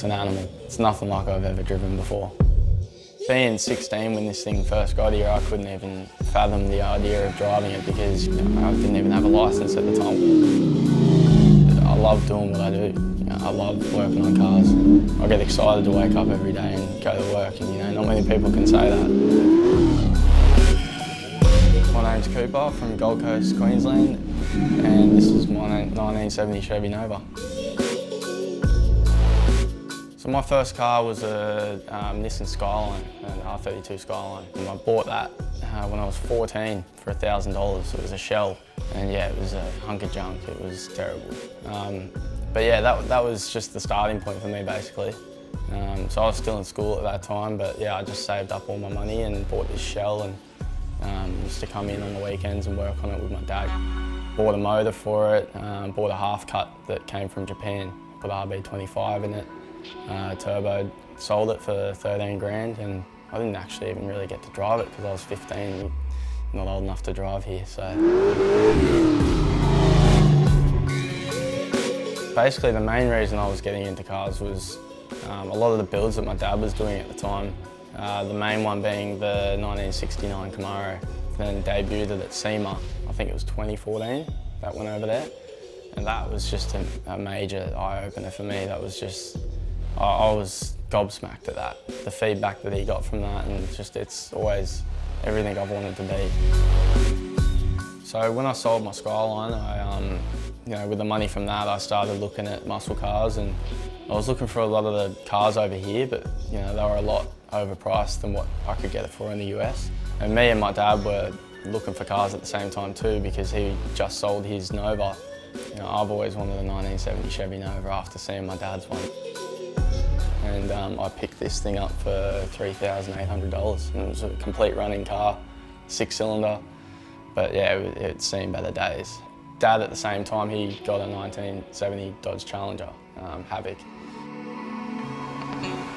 It's an animal. It's nothing like I've ever driven before. Being 16 when this thing first got here, I couldn't even fathom the idea of driving it because I didn't even have a licence at the time. I love doing what I do. I love working on cars. I get excited to wake up every day and go to work, and not many people can say that. My name's Cooper from Gold Coast, Queensland, and this is my 1970 Chevy Nova. So my first car was a Nissan Skyline, an R32 Skyline. And I bought that when I was 14 for $1,000. It was a shell, and yeah, it was a hunk of junk. It was terrible. But yeah, that was just the starting point for me, basically. So I was still in school at that time, but yeah, I just saved up all my money and bought this shell and used to come in on the weekends and work on it with my dad. Bought a motor for it, bought a half cut that came from Japan, put RB25 in it, turbo, sold it for 13 grand, and I didn't actually even really get to drive it because I was 15, not old enough to drive here, so. Basically, the main reason I was getting into cars was a lot of the builds that my dad was doing at the time. The main one being the 1969 Camaro, then debuted it at SEMA. I think it was 2014, that went over there. And that was just a major eye-opener for me. That was just, I was gobsmacked at that. The feedback that he got from that, and just it's always everything I've wanted to be. So when I sold my Skyline, with the money from that, I started looking at muscle cars, and I was looking for a lot of the cars over here, but they were a lot overpriced than what I could get it for in the US. And me and my dad were looking for cars at the same time too, because he just sold his Nova. I've always wanted a 1970 Chevy Nova after seeing my dad's one. And I picked this thing up for $3,800. And it was a complete running car, 6-cylinder. But yeah, it's seen better days. Dad, at the same time, he got a 1970 Dodge Challenger, Havoc.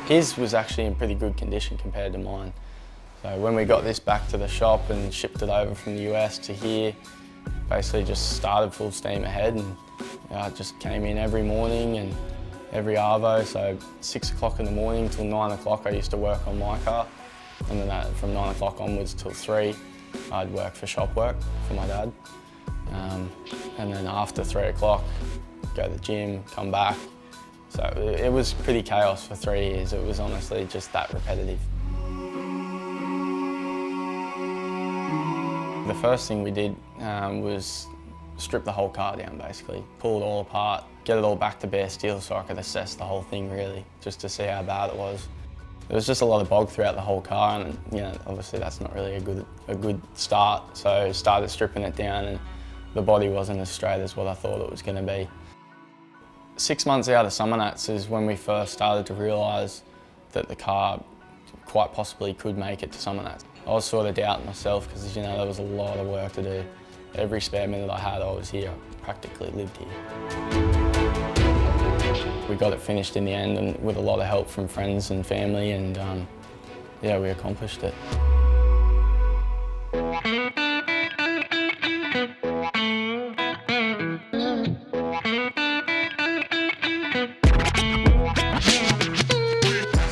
His was actually in pretty good condition compared to mine. So when we got this back to the shop and shipped it over from the US to here, basically just started full steam ahead, and I just came in every morning and every arvo. So 6 o'clock in the morning till 9 o'clock I used to work on my car, and then from 9 o'clock onwards till 3 I'd work for shop work for my dad. And then after 3 o'clock, go to the gym, come back. So it was pretty chaos for 3 years. It was honestly just that repetitive. The first thing we did was strip the whole car down, basically. Pull it all apart, get it all back to bare steel so I could assess the whole thing really, just to see how bad it was. There was just a lot of bog throughout the whole car, and obviously that's not really a good start. So I started stripping it down, and the body wasn't as straight as what I thought it was going to be. 6 months out of Summernats is when we first started to realise that the car quite possibly could make it to Summernats. I was sort of doubting myself because there was a lot of work to do. Every spare minute I had, I was here. I practically lived here. We got it finished in the end, and with a lot of help from friends and family, and yeah, we accomplished it.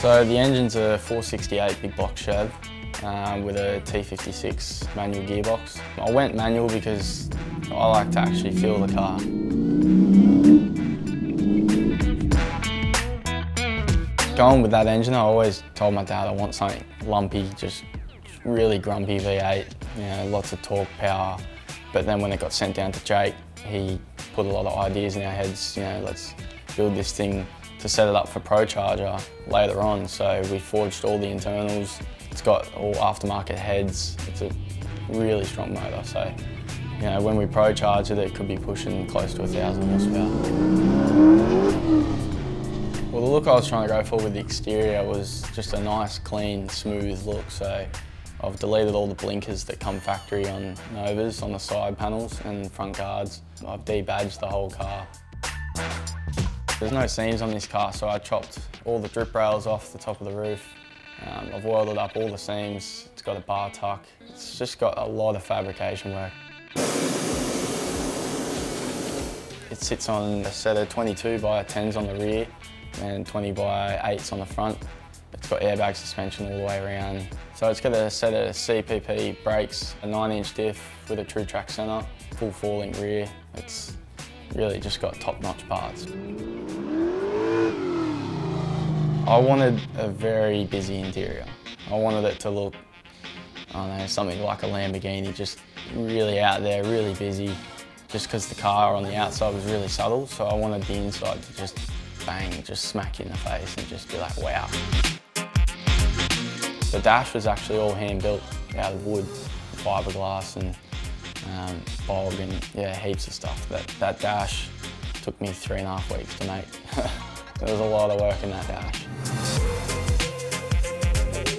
So the engine's a 468 big block Chev with a T56 manual gearbox. I went manual because I like to actually feel the car. Going with that engine, I always told my dad I want something lumpy, just really grumpy V8, lots of torque, power. But then when it got sent down to Jake, he put a lot of ideas in our heads, let's build this thing to set it up for Pro Charger later on. So we forged all the internals. It's got all aftermarket heads. It's a really strong motor. So, when we Pro Charge it, it could be pushing close to 1,000 horsepower. Well, the look I was trying to go for with the exterior was just a nice, clean, smooth look. So I've deleted all the blinkers that come factory on Novas on the side panels and front guards. I've debadged the whole car. There's no seams on this car, so I chopped all the drip rails off the top of the roof. I've welded up all the seams. It's got a bar tuck. It's just got a lot of fabrication work. It sits on a set of 22 by 10s on the rear, and 20x8s on the front. It's got airbag suspension all the way around. So it's got a set of CPP brakes, a 9-inch diff with a true track centre, full four-link rear. It's really just got top-notch parts. I wanted a very busy interior. I wanted it to look, I don't know, something like a Lamborghini, just really out there, really busy. Just because the car on the outside was really subtle, so I wanted the inside to just bang, just smack you in the face and just be like, wow. The dash was actually all hand-built out of wood, fiberglass and bog and yeah, heaps of stuff. That dash took me 3.5 weeks to make. There was a lot of work in that dash.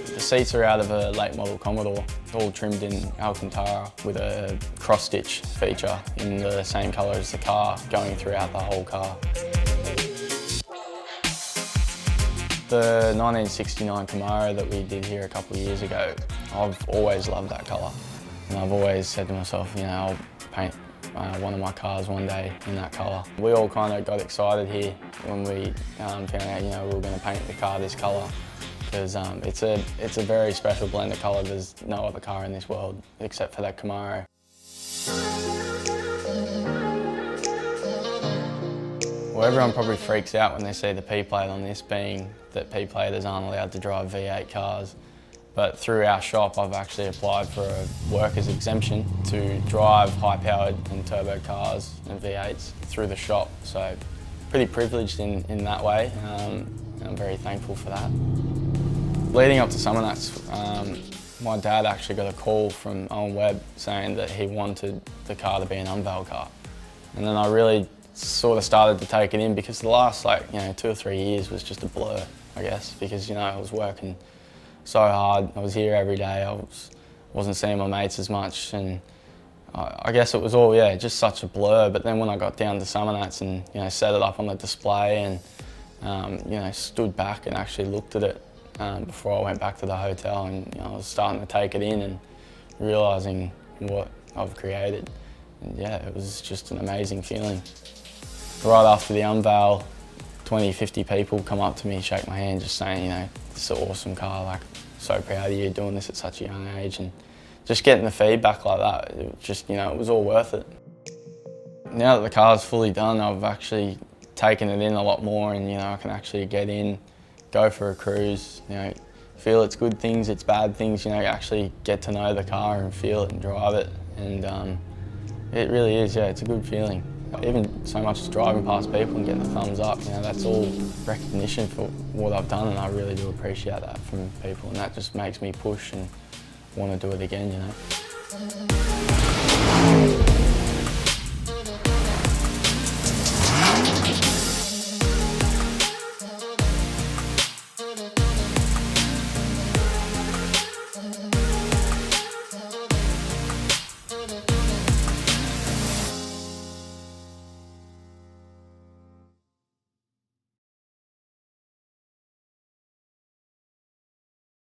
The seats are out of a late model Commodore, all trimmed in Alcantara with a cross-stitch feature in the same colour as the car, going throughout the whole car. The 1969 Camaro that we did here a couple of years ago, I've always loved that colour. And I've always said to myself, you know, I'll paint one of my cars one day in that colour. We all kind of got excited here when we found out, you know, we were going to paint the car this colour, because it's a very special blend of colour. There's no other car in this world except for that Camaro. Well, everyone probably freaks out when they see the P-plate on this, being that P-platers aren't allowed to drive V8 cars. But through our shop, I've actually applied for a workers exemption to drive high-powered and turbo cars and V8s through the shop. So pretty privileged in that way. I'm very thankful for that. Leading up to Summernats, my dad actually got a call from Owen Webb saying that he wanted the car to be an unveil car. And then I really sort of started to take it in, because the last 2 or 3 years was just a blur, I guess, because I was working so hard. I was here every day. Wasn't seeing my mates as much, and I guess it was all just such a blur. But then when I got down to Summernats and set it up on the display and stood back and actually looked at it before I went back to the hotel, and I was starting to take it in and realising what I've created. And yeah, it was just an amazing feeling. Right after the unveil, 20, 50 people come up to me, shake my hand, just saying, this is an awesome car, like, so proud of you doing this at such a young age. And just getting the feedback like that, it was all worth it. Now that the car's fully done, I've actually taken it in a lot more, and I can actually get in, go for a cruise, feel its good things, its bad things, actually get to know the car and feel it and drive it. And it really is, it's a good feeling. Even so much as driving past people and getting the thumbs up, that's all recognition for what I've done, and I really do appreciate that from people, and that just makes me push and want to do it again,